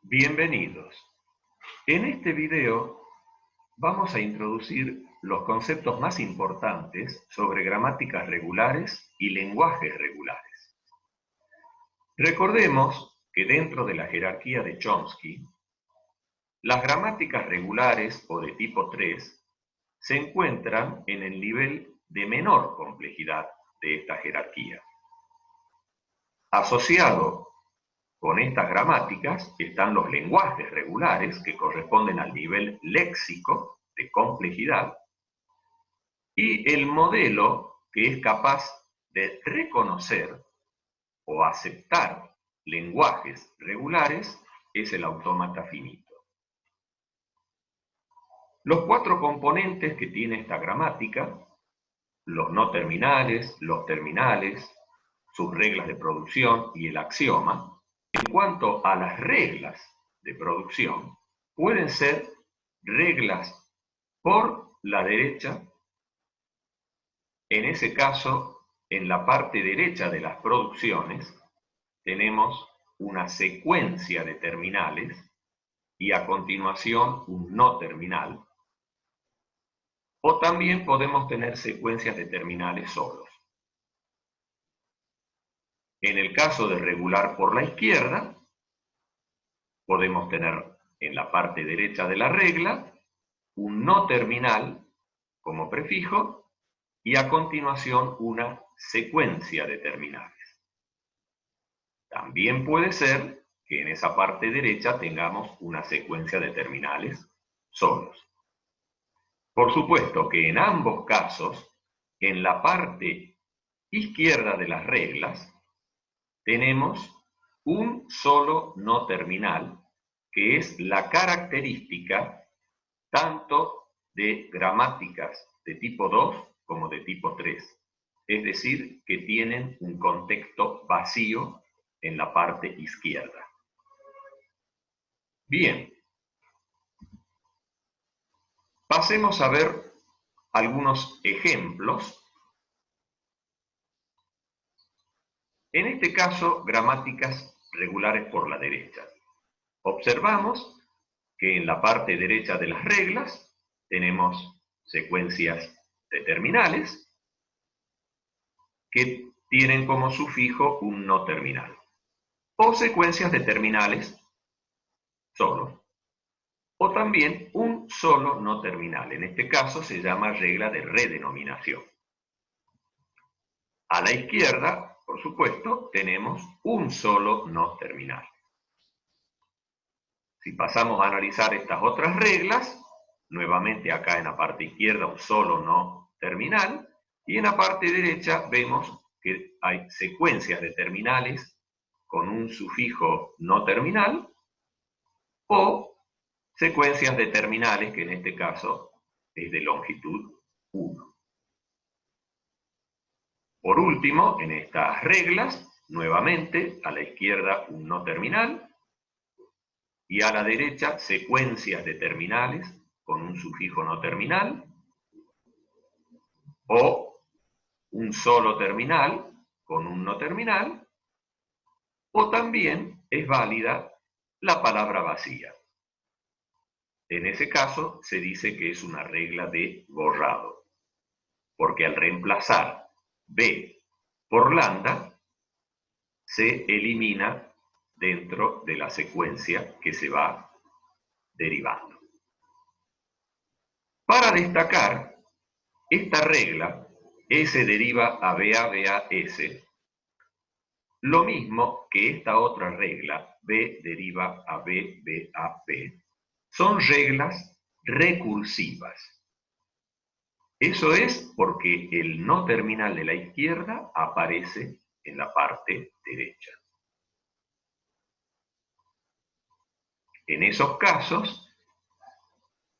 Bienvenidos. En este video vamos a introducir los conceptos más importantes sobre gramáticas regulares y lenguajes regulares. Recordemos que dentro de la jerarquía de Chomsky, las gramáticas regulares o de tipo 3 se encuentran en el nivel de menor complejidad de esta jerarquía. Asociado con estas gramáticas están los lenguajes regulares, que corresponden al nivel léxico de complejidad, y el modelo que es capaz de reconocer o aceptar lenguajes regulares es el autómata finito. Los cuatro componentes que tiene esta gramática, los no terminales, los terminales, sus reglas de producción y el axioma, en cuanto a las reglas de producción, pueden ser reglas por la derecha. En ese caso, en la parte derecha de las producciones, tenemos una secuencia de terminales y a continuación un no terminal. O también podemos tener secuencias de terminales solos. En el caso de regular por la izquierda, podemos tener en la parte derecha de la regla un no terminal como prefijo y a continuación una secuencia de terminales. También puede ser que en esa parte derecha tengamos una secuencia de terminales solos. Por supuesto que en ambos casos, en la parte izquierda de las reglas, tenemos un solo no terminal, que es la característica tanto de gramáticas de tipo 2 como de tipo 3. Es decir, que tienen un contexto vacío en la parte izquierda. Bien. Pasemos a ver algunos ejemplos. En este caso, gramáticas regulares por la derecha. Observamos que en la parte derecha de las reglas tenemos secuencias de terminales que tienen como sufijo un no terminal, o secuencias de terminales solo, o también un solo no terminal. En este caso se llama regla de redenominación. A la izquierda, por supuesto, tenemos un solo no terminal. Si pasamos a analizar estas otras reglas, nuevamente acá en la parte izquierda un solo no terminal, y en la parte derecha vemos que hay secuencias de terminales con un sufijo no terminal, o secuencias de terminales que en este caso es de longitud 1. Por último, en estas reglas, nuevamente a la izquierda un no terminal, y a la derecha secuencias de terminales con un sufijo no terminal, o un solo terminal con un no terminal, o también es válida la palabra vacía. En ese caso se dice que es una regla de borrado, porque al reemplazar B por lambda se elimina dentro de la secuencia que se va derivando. Para destacar, esta regla, S deriva a BA, BA, S, lo mismo que esta otra regla, B deriva a B, BA, B, son reglas recursivas. Eso es porque el no terminal de la izquierda aparece en la parte derecha. En esos casos,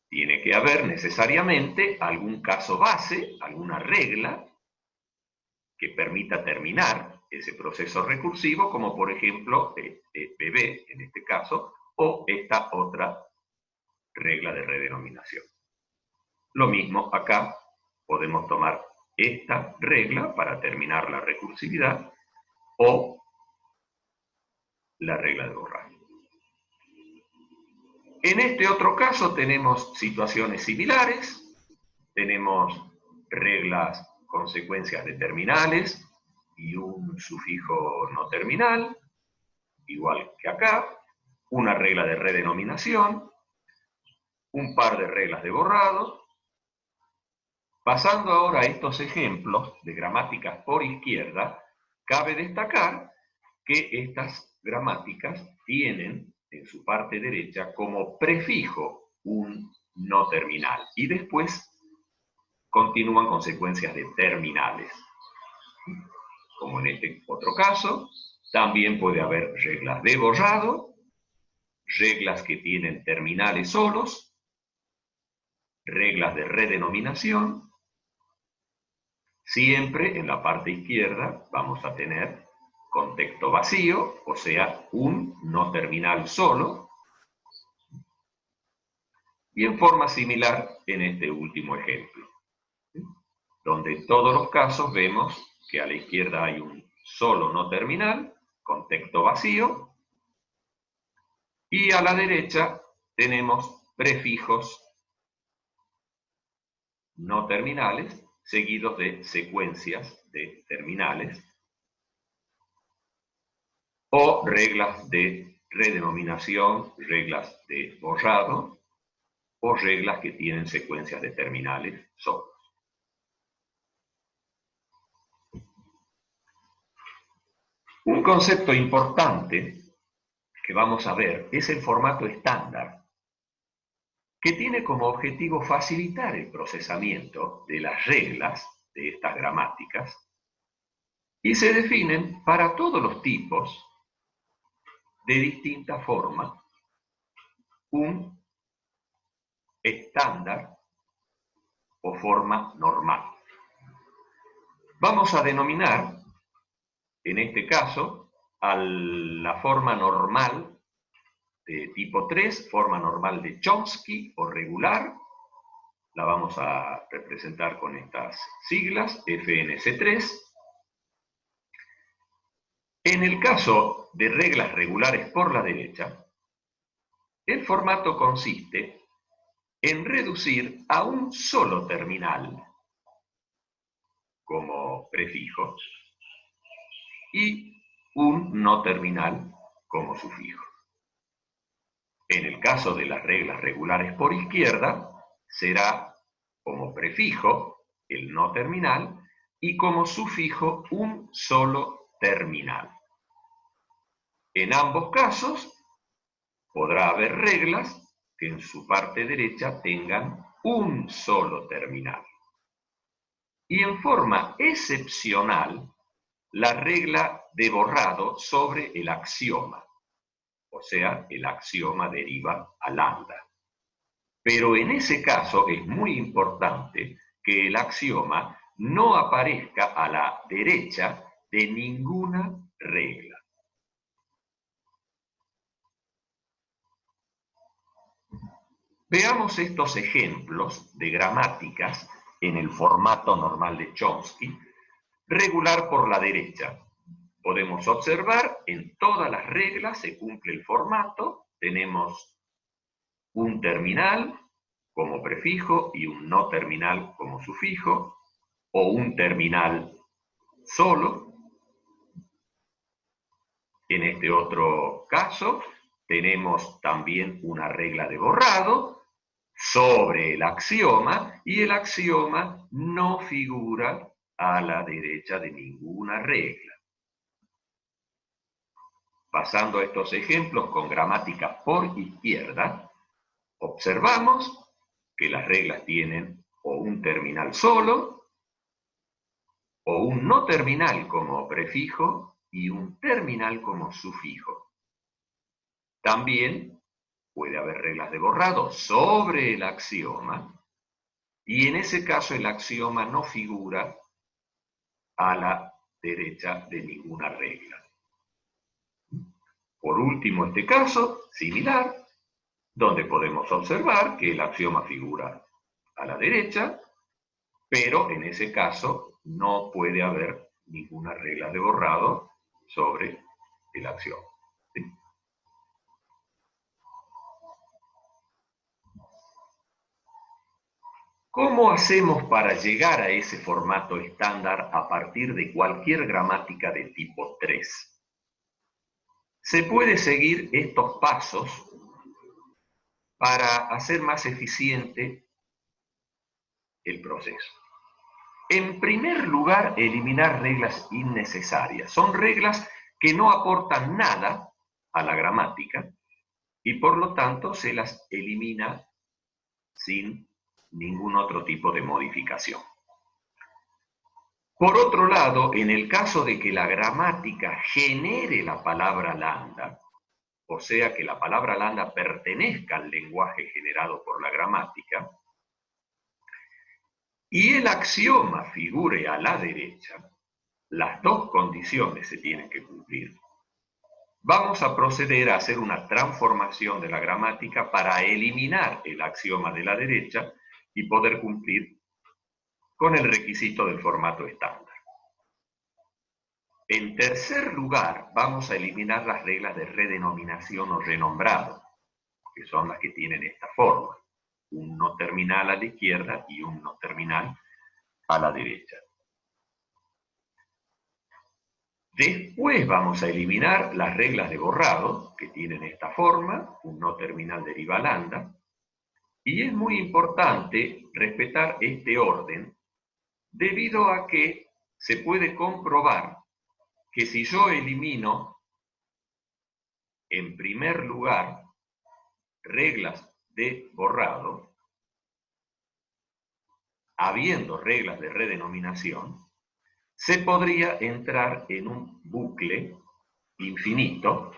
tiene que haber necesariamente algún caso base, alguna regla que permita terminar ese proceso recursivo, como por ejemplo BB en este caso, o esta otra regla de redenominación. Lo mismo acá, podemos tomar esta regla para terminar la recursividad o la regla de borraje. En este otro caso tenemos situaciones similares, tenemos reglas, consecuencias de terminales y un sufijo no terminal, igual que acá, una regla de redenominación, un par de reglas de borrado. Pasando ahora a estos ejemplos de gramáticas por izquierda, cabe destacar que estas gramáticas tienen en su parte derecha como prefijo un no terminal y después continúan consecuencias de terminales. Como en este otro caso, también puede haber reglas de borrado, reglas que tienen terminales solos, reglas de redenominación. Siempre en la parte izquierda vamos a tener contexto vacío, o sea, un no terminal solo, y en forma similar en este último ejemplo, donde en todos los casos vemos que a la izquierda hay un solo no terminal, contexto vacío, y a la derecha tenemos prefijos no terminales seguidos de secuencias de terminales o reglas de redenominación, reglas de borrado o reglas que tienen secuencias de terminales solos. Un concepto importante que vamos a ver es el formato estándar, que tiene como objetivo facilitar el procesamiento de las reglas de estas gramáticas y se definen para todos los tipos de distinta forma un estándar o forma normal. Vamos a denominar, en este caso, a la forma normal de tipo 3, forma normal de Chomsky o regular, la vamos a representar con estas siglas, FNC3. En el caso de reglas regulares por la derecha, el formato consiste en reducir a un solo terminal como prefijo y un no terminal como sufijo. En el caso de las reglas regulares por izquierda, será como prefijo el no terminal y como sufijo un solo terminal. En ambos casos, podrá haber reglas que en su parte derecha tengan un solo terminal. Y en forma excepcional, la regla de borrado sobre el axioma, o sea, el axioma deriva a lambda. Pero en ese caso es muy importante que el axioma no aparezca a la derecha de ninguna regla. Veamos estos ejemplos de gramáticas en el formato normal de Chomsky, regular por la derecha. Podemos observar en todas las reglas se cumple el formato, tenemos un terminal como prefijo y un no terminal como sufijo, o un terminal solo. En este otro caso tenemos también una regla de borrado sobre el axioma y el axioma no figura a la derecha de ninguna regla. Pasando a estos ejemplos con gramática por izquierda, observamos que las reglas tienen o un terminal solo, o un no terminal como prefijo y un terminal como sufijo. También puede haber reglas de borrado sobre el axioma, y en ese caso el axioma no figura a la derecha de ninguna regla. Por último, este caso, similar, donde podemos observar que el axioma figura a la derecha, pero en ese caso no puede haber ninguna regla de borrado sobre el axioma. ¿Sí? ¿Cómo hacemos para llegar a ese formato estándar a partir de cualquier gramática de tipo 3? Se puede seguir estos pasos para hacer más eficiente el proceso. En primer lugar, eliminar reglas innecesarias. Son reglas que no aportan nada a la gramática y por lo tanto se las elimina sin ningún otro tipo de modificación. Por otro lado, en el caso de que la gramática genere la palabra lambda, o sea que la palabra lambda pertenezca al lenguaje generado por la gramática, y el axioma figure a la derecha, las dos condiciones se tienen que cumplir. Vamos a proceder a hacer una transformación de la gramática para eliminar el axioma de la derecha y poder cumplir con el requisito del formato estándar. En tercer lugar, vamos a eliminar las reglas de redenominación o renombrado, que son las que tienen esta forma: un no terminal a la izquierda y un no terminal a la derecha. Después vamos a eliminar las reglas de borrado, que tienen esta forma: un no terminal deriva lambda. Y es muy importante respetar este orden, debido a que se puede comprobar que si yo elimino, en primer lugar, reglas de borrado, habiendo reglas de redenominación, se podría entrar en un bucle infinito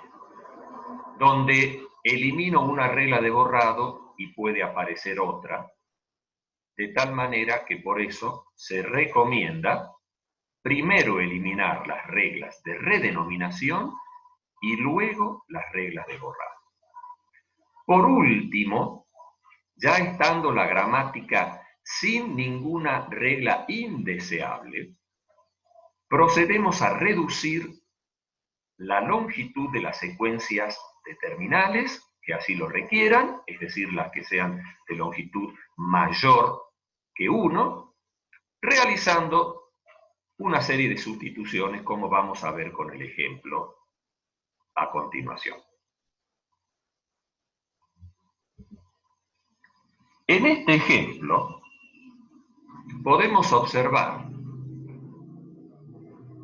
donde elimino una regla de borrado y puede aparecer otra, de tal manera que por eso se recomienda primero eliminar las reglas de redenominación y luego las reglas de borrado. Por último, ya estando la gramática sin ninguna regla indeseable, procedemos a reducir la longitud de las secuencias de terminales que así lo requieran, es decir, las que sean de longitud mayor que 1, realizando una serie de sustituciones, como vamos a ver con el ejemplo a continuación. En este ejemplo, podemos observar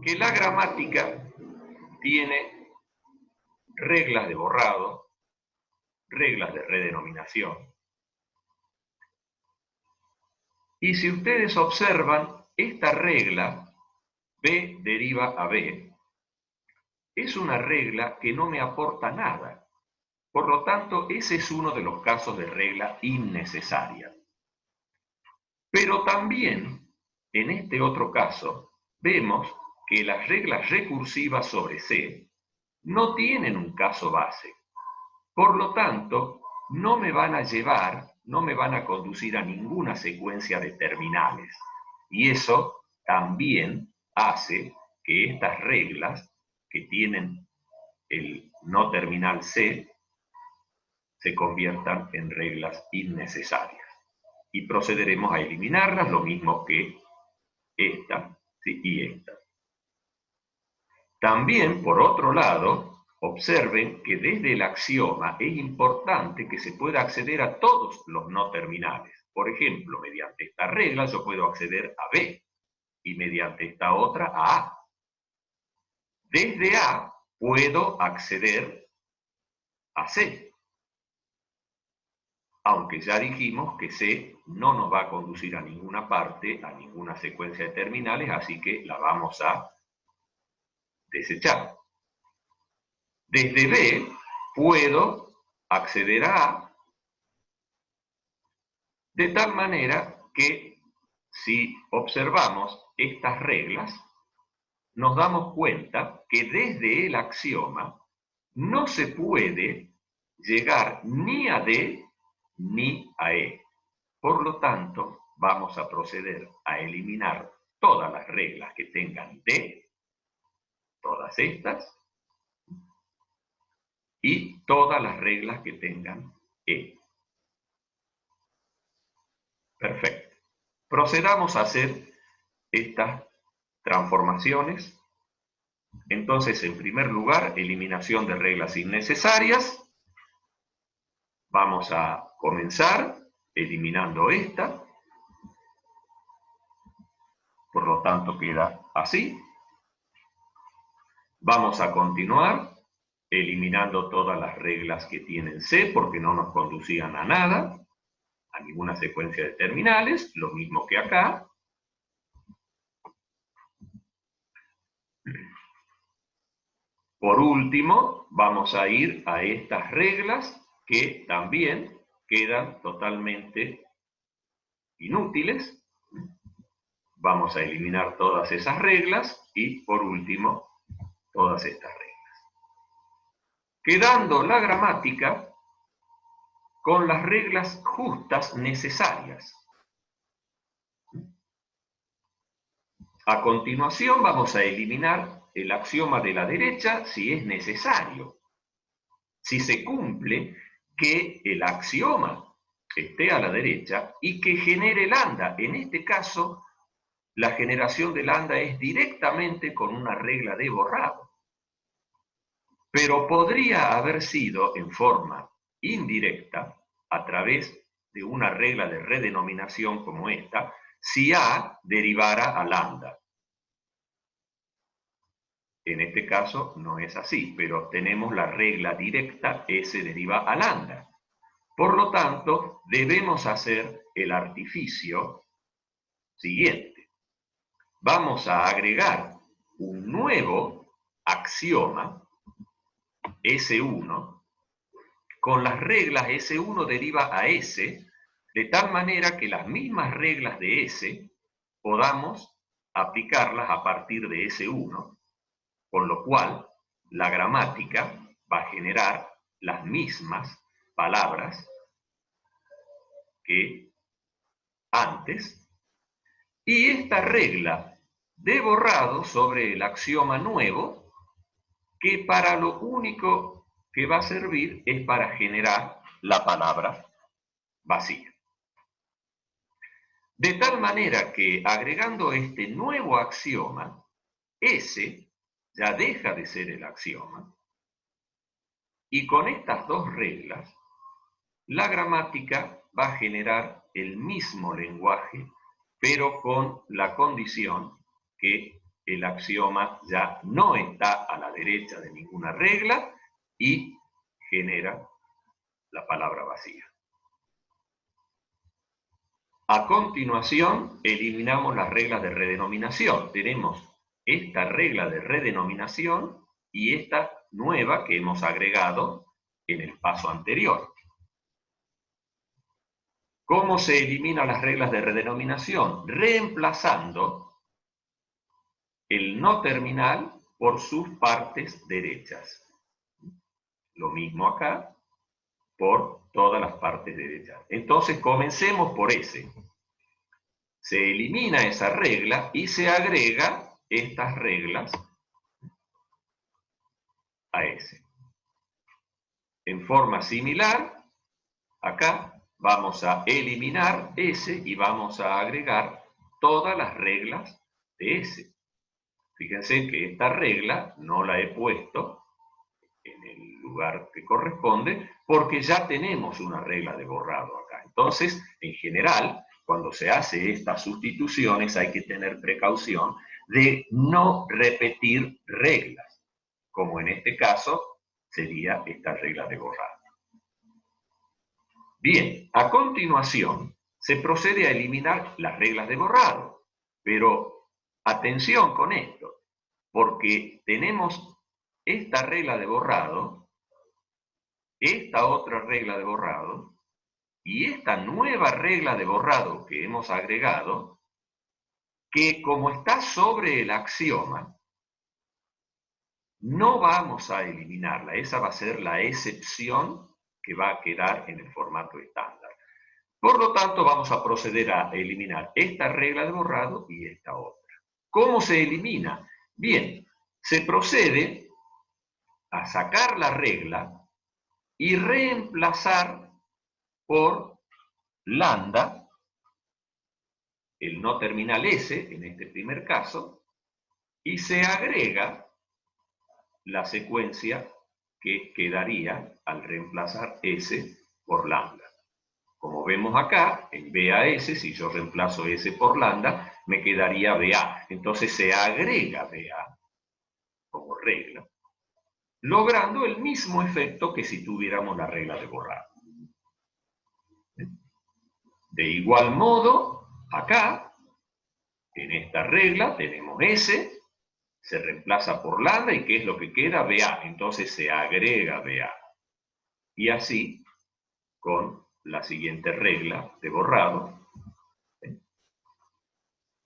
que la gramática tiene reglas de borrado, reglas de redenominación. Y si ustedes observan, esta regla, B deriva a B, es una regla que no me aporta nada. Por lo tanto, ese es uno de los casos de regla innecesaria. Pero también, en este otro caso, vemos que las reglas recursivas sobre C no tienen un caso base. Por lo tanto, no me van a llevar, no me van a conducir a ninguna secuencia de terminales. Y eso también hace que estas reglas que tienen el no terminal C se conviertan en reglas innecesarias. Y procederemos a eliminarlas, lo mismo que esta, ¿sí? Y esta. También, por otro lado, observen que desde el axioma es importante que se pueda acceder a todos los no terminales. Por ejemplo, mediante esta regla yo puedo acceder a B y mediante esta otra a A. Desde A puedo acceder a C, aunque ya dijimos que C no nos va a conducir a ninguna parte, a ninguna secuencia de terminales, así que la vamos a desechar. Desde B puedo acceder a A, de tal manera que si observamos estas reglas, nos damos cuenta que desde el axioma no se puede llegar ni a D ni a E. Por lo tanto, vamos a proceder a eliminar todas las reglas que tengan D, todas estas, y todas las reglas que tengan E. Perfecto. Procedamos a hacer estas transformaciones. Entonces, en primer lugar, eliminación de reglas innecesarias. Vamos a comenzar eliminando esta. Por lo tanto, queda así. Vamos a continuar eliminando todas las reglas que tienen C, porque no nos conducían a nada, a ninguna secuencia de terminales, lo mismo que acá. Por último, vamos a ir a estas reglas que también quedan totalmente inútiles. Vamos a eliminar todas esas reglas y, por último, todas estas reglas. Quedando la gramática con las reglas justas necesarias. A continuación vamos a eliminar el axioma de la derecha si es necesario. Si se cumple que el axioma esté a la derecha y que genere lambda. En este caso, la generación de lambda es directamente con una regla de borrado. Pero podría haber sido en forma indirecta, a través de una regla de redenominación como esta, si A derivara a lambda. En este caso no es así, pero tenemos la regla directa S deriva a lambda. Por lo tanto, debemos hacer el artificio siguiente. Vamos a agregar un nuevo axioma, S1, con las reglas S1 deriva a S, de tal manera que las mismas reglas de S podamos aplicarlas a partir de S1, con lo cual la gramática va a generar las mismas palabras que antes, y esta regla de borrado sobre el axioma nuevo, que para lo único que va a servir es para generar la palabra vacía. De tal manera que agregando este nuevo axioma, S ya deja de ser el axioma, y con estas dos reglas, la gramática va a generar el mismo lenguaje, pero con la condición que el axioma ya no está a la derecha de ninguna regla y genera la palabra vacía. A continuación, eliminamos las reglas de redenominación. Tenemos esta regla de redenominación y esta nueva que hemos agregado en el paso anterior. ¿Cómo se eliminan las reglas de redenominación? Reemplazando el no terminal por sus partes derechas. Lo mismo acá, por todas las partes derechas. Entonces, comencemos por S. Se elimina esa regla y se agrega estas reglas a S. En forma similar, acá vamos a eliminar S y vamos a agregar todas las reglas de S. Fíjense que esta regla no la he puesto en el lugar que corresponde porque ya tenemos una regla de borrado acá. Entonces, en general, cuando se hace estas sustituciones hay que tener precaución de no repetir reglas, como en este caso sería esta regla de borrado. Bien, a continuación se procede a eliminar las reglas de borrado, pero atención con esto, porque tenemos esta regla de borrado, esta otra regla de borrado y esta nueva regla de borrado que hemos agregado, que como está sobre el axioma, no vamos a eliminarla, esa va a ser la excepción que va a quedar en el formato estándar. Por lo tanto, vamos a proceder a eliminar esta regla de borrado y esta otra. ¿Cómo se elimina? Bien, se procede a sacar la regla y reemplazar por lambda no terminal S, en este primer caso, y se agrega la secuencia que quedaría al reemplazar S por lambda. Como vemos acá, en BAS, si yo reemplazo S por lambda, me quedaría BA. Entonces se agrega BA como regla, logrando el mismo efecto que si tuviéramos la regla de borrado. De igual modo, acá, en esta regla, tenemos S, se reemplaza por lambda, ¿y qué es lo que queda? BA. Entonces se agrega BA. Y así, con la siguiente regla de borrado,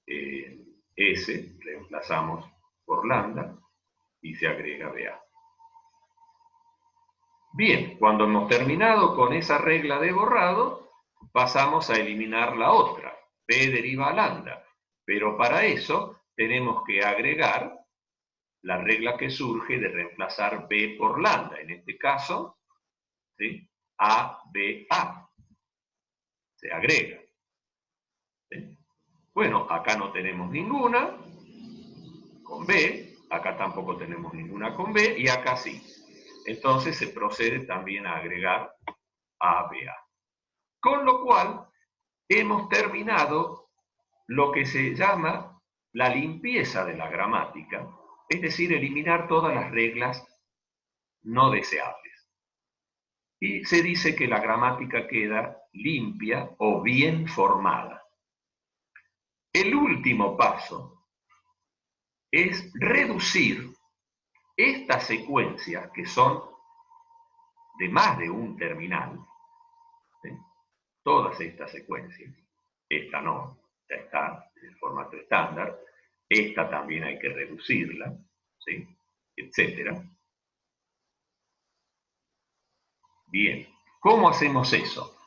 S reemplazamos por lambda y se agrega BA. Bien, cuando hemos terminado con esa regla de borrado, pasamos a eliminar la otra, B deriva a lambda. Pero para eso tenemos que agregar la regla que surge de reemplazar B por lambda. En este caso, ¿sí? A, B, A. Se agrega. ¿Sí? Bueno, acá no tenemos ninguna con B, acá tampoco tenemos ninguna con B, y acá sí. Entonces se procede también a agregar A, B, A. Con lo cual, hemos terminado lo que se llama la limpieza de la gramática, es decir, eliminar todas las reglas no deseables. Y se dice que la gramática queda limpia o bien formada. El último paso es reducir estas secuencias, que son de más de un terminal, ¿sí? Todas estas secuencias, esta no, ya está en el formato estándar, esta también hay que reducirla, ¿sí? Etcétera. Bien, ¿cómo hacemos eso?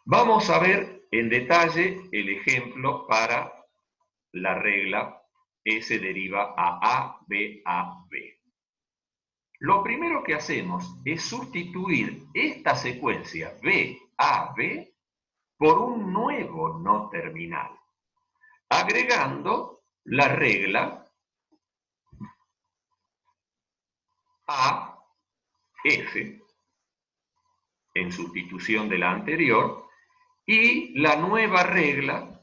Vamos a ver en detalle el ejemplo para la regla S deriva a A, B, A, B. Lo primero que hacemos es sustituir esta secuencia B, A, B por un nuevo no terminal, agregando la regla A, F, en sustitución de la anterior, y la nueva regla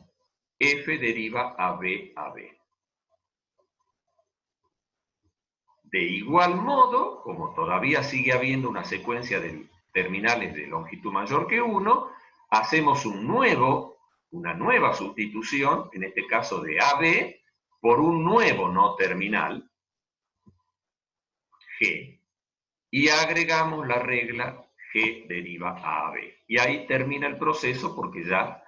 F deriva a B, A, B. De igual modo, como todavía sigue habiendo una secuencia de terminales de longitud mayor que 1, hacemos una nueva sustitución, en este caso de AB, por un nuevo no terminal, G, y agregamos la regla G deriva a AB. Y ahí termina el proceso porque ya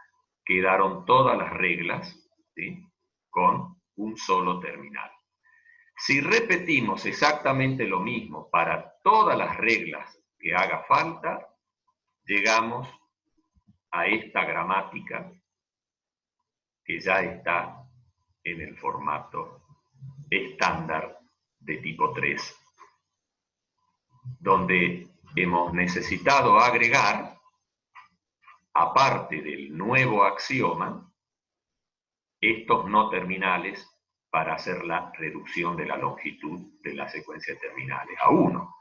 quedaron todas las reglas, ¿sí?, con un solo terminal. Si repetimos exactamente lo mismo para todas las reglas que haga falta, llegamos a esta gramática que ya está en el formato estándar de tipo 3, donde hemos necesitado agregar, aparte del nuevo axioma, estos no terminales para hacer la reducción de la longitud de la secuencia de terminales a 1.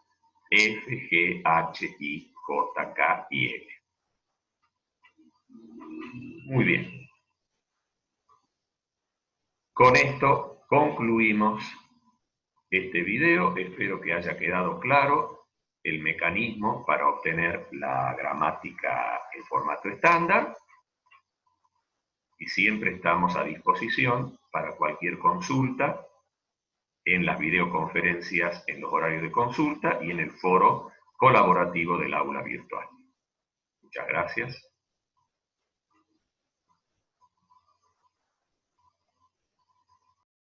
F, G, H, I, J, K y L. Muy bien. Con esto concluimos este video. Espero que haya quedado claro el mecanismo para obtener la gramática en formato estándar. Y siempre estamos a disposición para cualquier consulta en las videoconferencias en los horarios de consulta y en el foro colaborativo del aula virtual. Muchas gracias.